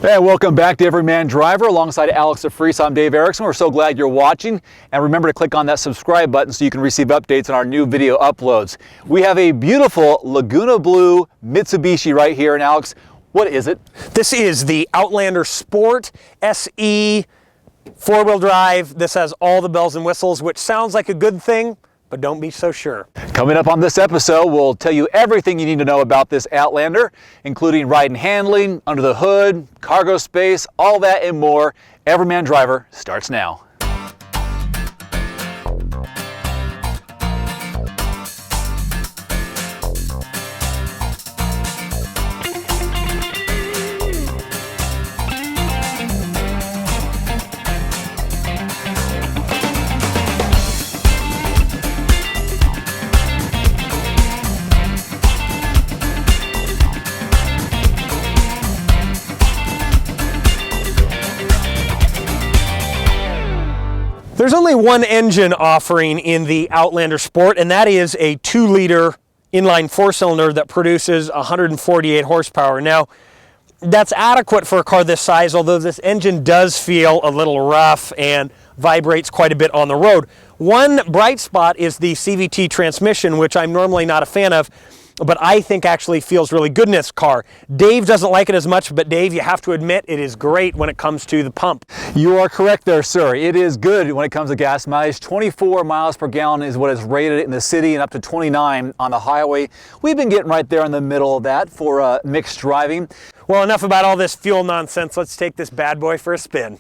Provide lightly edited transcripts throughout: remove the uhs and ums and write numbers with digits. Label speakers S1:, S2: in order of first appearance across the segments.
S1: Hey, welcome back to Everyman Driver. Alongside Alex DeFries, I'm Dave Erickson. We're so glad you're watching. And remember to click on that subscribe button so you can receive updates on our new video uploads. We have a beautiful Laguna Blue Mitsubishi right here. And Alex, what is it?
S2: This is the Outlander Sport SE four-wheel drive. This has all the bells and whistles, which sounds like a good thing, but don't be so sure.
S1: Coming up on this episode, we'll tell you everything you need to know about this Outlander, including ride and handling, under the hood, cargo space, all that and more. Everyman Driver starts now.
S2: There's only one engine offering in the Outlander Sport, and that is a 2-liter inline 4-cylinder that produces 148 horsepower. Now, that's adequate for a car this size, although this engine does feel a little rough and vibrates quite a bit on the road. One bright spot is the CVT transmission, which I'm normally not a fan of, but I think actually feels really good in this car. Dave doesn't like it as much, but Dave, you have to admit, it is great when it comes to the pump.
S1: You are correct there, sir. It is good when it comes to gas mileage. 24 miles per gallon is what is rated in the city and up to 29 on the highway. We've been getting right there in the middle of that for mixed driving.
S2: Well, enough about all this fuel nonsense. Let's take this bad boy for a spin.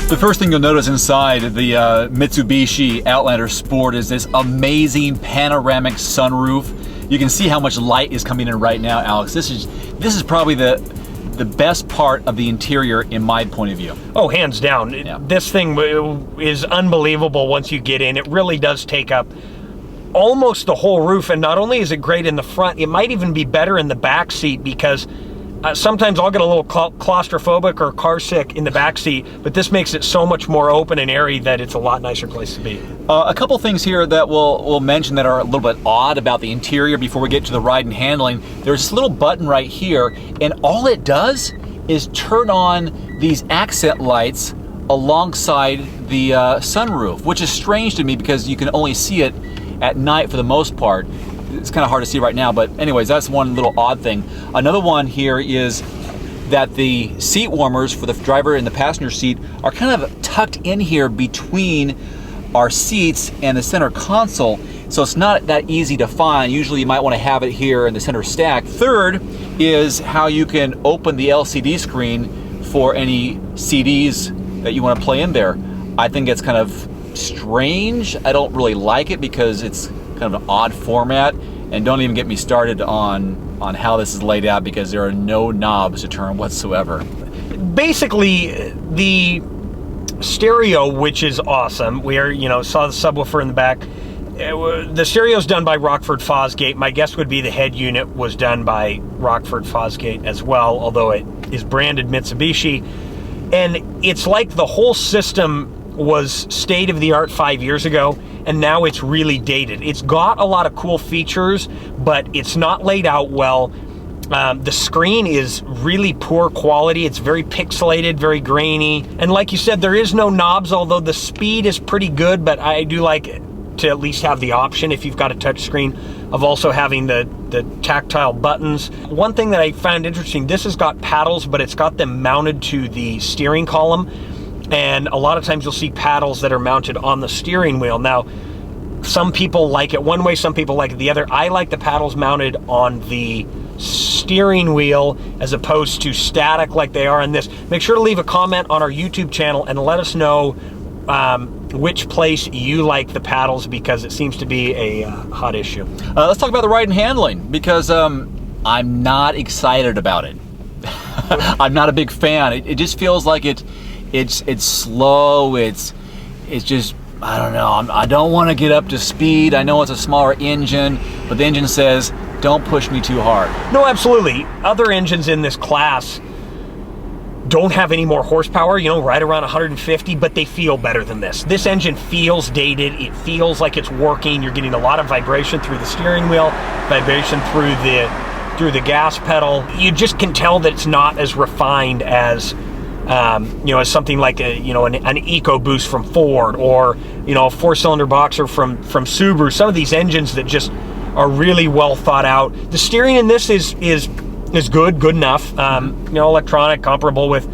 S1: The first thing you'll notice inside the Mitsubishi Outlander Sport is this amazing panoramic sunroof. You can see how much light is coming in right now, Alex. This is probably the best part of the interior in my point of view.
S2: Oh, hands down.
S1: Yeah.
S2: This thing is unbelievable once you get in. It really does take up almost the whole roof, and not only is it great in the front, it might even be better in the back seat, because sometimes I'll get a little claustrophobic or car sick in the back seat, but this makes it so much more open and airy that it's a lot nicer place to be.
S1: A couple things here that we'll mention that are a little bit odd about the interior before we get to the ride and handling. There's this little button right here, and all it does is turn on these accent lights alongside the sunroof, which is strange to me because you can only see it at night for the most part. It's kind of hard to see right now, but anyways, that's one little odd thing. Another one here is that the seat warmers for the driver and the passenger seat are kind of tucked in here between our seats and the center console, so it's not that easy to find. Usually you might want to have it here in the center stack. Third is how you can open the LCD screen for any CDs that you want to play in there. I think it's kind of strange. I don't really like it because it's kind of an odd format, and don't even get me started on how this is laid out, because there are no knobs to turn whatsoever.
S2: Basically, the stereo, which is awesome, we saw the subwoofer in the back. The stereo is done by Rockford Fosgate. My guess would be the head unit was done by Rockford Fosgate as well, although it is branded Mitsubishi. And it's like the whole system was state of the art 5 years ago, and now it's really dated. It's got a lot of cool features, but it's not laid out well. The screen is really poor quality. It's very pixelated, very grainy. And like you said, there is no knobs, although the speed is pretty good, but I do like to at least have the option, if you've got a touch screen, of also having the tactile buttons. One thing that I found interesting, this has got paddles, but it's got them mounted to the steering column. And a lot of times you'll see paddles that are mounted on the steering wheel. Now, some people like it one way, some people like it the other. I like the paddles mounted on the steering wheel as opposed to static like they are in this. Make sure to leave a comment on our YouTube channel and let us know which place you like the paddles, because it seems to be a hot issue.
S1: Let's talk about the ride and handling, because I'm not excited about it. I'm not a big fan. It just feels like it's slow. It's just, I don't know. I don't want to get up to speed. I know it's a smaller engine, but the engine says, don't push me too hard.
S2: No, absolutely. Other engines in this class don't have any more horsepower, you know, right around 150, but they feel better than this. This engine feels dated. It feels like it's working. You're getting a lot of vibration through the steering wheel, vibration through the gas pedal. You just can tell that it's not as refined as, you know, as something like an EcoBoost from Ford, or, you know, a 4-cylinder boxer from Subaru. Some of these engines that just are really well thought out. The steering in this is good enough. You know, electronic, comparable with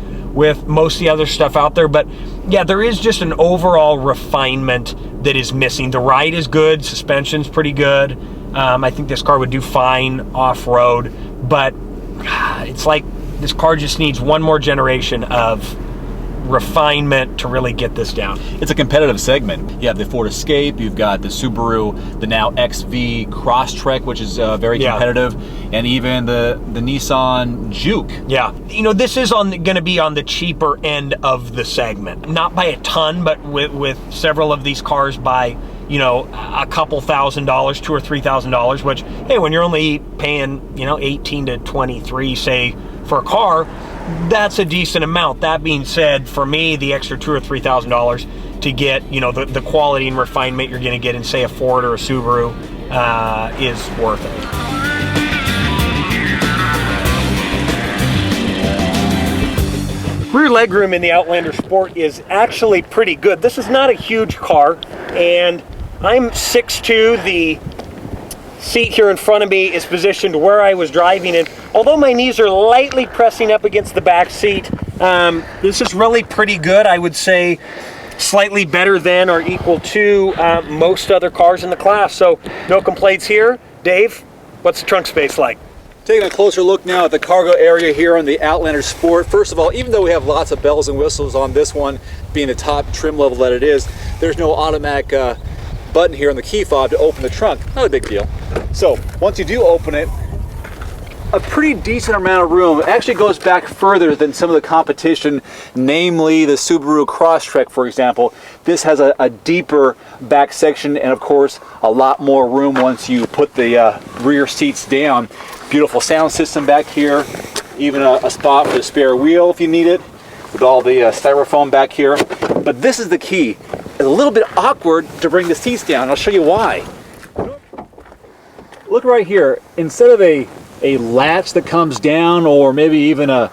S2: most of the other stuff out there. But yeah, there is just an overall refinement that is missing. The ride is good, suspension's pretty good. I think this car would do fine off-road, but it's like this car just needs one more generation of refinement to really get this down.
S1: It's a competitive segment. You have the Ford Escape, you've got the Subaru, the now XV Crosstrek, which is very competitive, and even the Nissan Juke.
S2: Yeah, you know, this is going to be on the cheaper end of the segment. Not by a ton, but with several of these cars by, you know, a couple $1,000, $2,000 or $3,000, which, hey, when you're only paying, you know, 18 to 23, say, for a car, that's a decent amount. That being said, for me, the extra $2,000 or $3,000 to get, you know, the quality and refinement you're going to get in, say, a Ford or a Subaru is worth it. Rear legroom in the Outlander Sport is actually pretty good. This is not a huge car, and I'm 6'2". The seat here in front of me is positioned where I was driving, and although my knees are lightly pressing up against the back seat, this is really pretty good. I would say slightly better than or equal to most other cars in the class, so no complaints here. Dave, what's the trunk space like?
S1: Taking a closer look now at the cargo area here on the Outlander Sport. First of all, even though we have lots of bells and whistles on this one, being the top trim level that it is, there's no automatic button here on the key fob to open the trunk. Not a big deal. So once you do open it, a pretty decent amount of room. It actually goes back further than some of the competition, namely the Subaru Crosstrek, for example. This has a deeper back section, and of course a lot more room once you put the rear seats down. Beautiful sound system back here, even a spot for the spare wheel if you need it, with all the styrofoam back here. But this is the key. It's a little bit awkward to bring the seats down. I'll show you why. Look right here. Instead of a latch that comes down, or maybe even a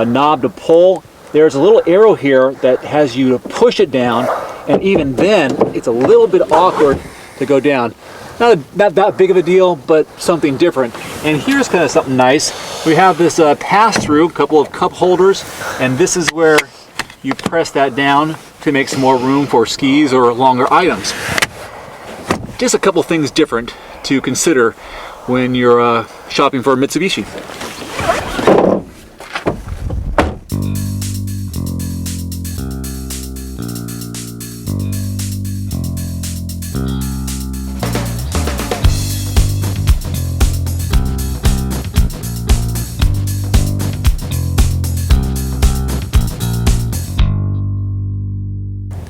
S1: knob to pull, there's a little arrow here that has you to push it down, and even then it's a little bit awkward to go down. Not that big of a deal, but something different. And here's kind of something nice. We have this pass-through, couple of cup holders, and this is where you press that down to make some more room for skis or longer items. Just a couple things different to consider when you're shopping for a Mitsubishi.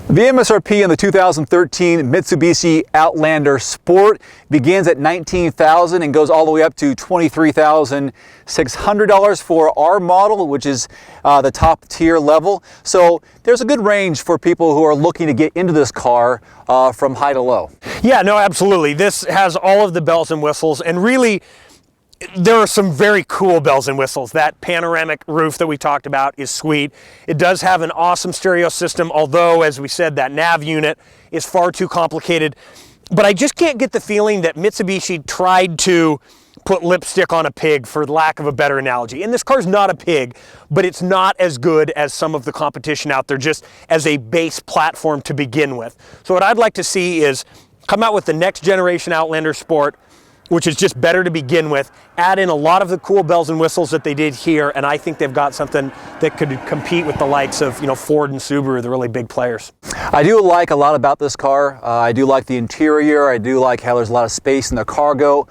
S1: The MSRP on the 2013 Mitsubishi Outlander Sport begins at $19,000 and goes all the way up to $23,600 for our model, which is the top tier level. So there's a good range for people who are looking to get into this car from high to low.
S2: Yeah, no, absolutely. This has all of the bells and whistles, and really, there are some very cool bells and whistles. That panoramic roof that we talked about is sweet. It does have an awesome stereo system, although, as we said, that nav unit is far too complicated. But I just can't get the feeling that Mitsubishi tried to put lipstick on a pig, for lack of a better analogy. And this car's not a pig, but it's not as good as some of the competition out there, just as a base platform to begin with. So what I'd like to see is come out with the next generation Outlander Sport, which is just better to begin with, add in a lot of the cool bells and whistles that they did here, and I think they've got something that could compete with the likes of, you know, Ford and Subaru, the really big players.
S1: I do like a lot about this car. I do like the interior. I do like how there's a lot of space in the cargo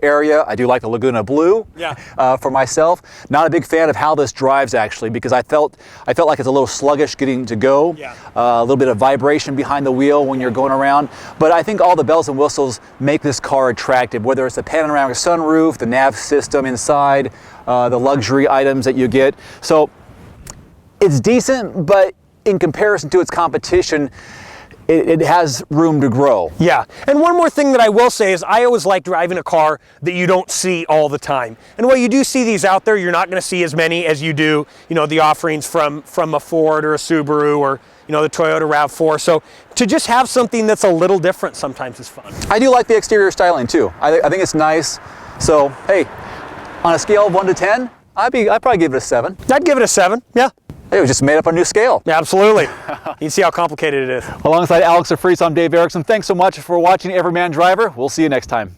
S1: area. I do like the Laguna Blue. For myself. Not a big fan of how this drives, actually, because I felt like it's a little sluggish getting to go. A little bit of vibration behind the wheel when you're going around. But I think all the bells and whistles make this car attractive, whether it's the panoramic sunroof, the nav system inside, the luxury items that you get. So it's decent, but in comparison to its competition, it has room to grow. Yeah,
S2: and one more thing that I will say is I always like driving a car that you don't see all the time. And while you do see these out there, you're not going to see as many as you do, you know, the offerings from a Ford or a Subaru or, you know, the Toyota RAV4. So to just have something that's a little different sometimes is fun.
S1: I do like the exterior styling too. I think it's nice. So, hey, on a scale of 1 to 10, I'd probably give it a 7.
S2: I'd give it a 7, yeah.
S1: It was just made up a new scale.
S2: Yeah, absolutely. You can see how complicated it is.
S1: Alongside Alex DeFries, I'm Dave Erickson. Thanks so much for watching Everyman Driver. We'll see you next time.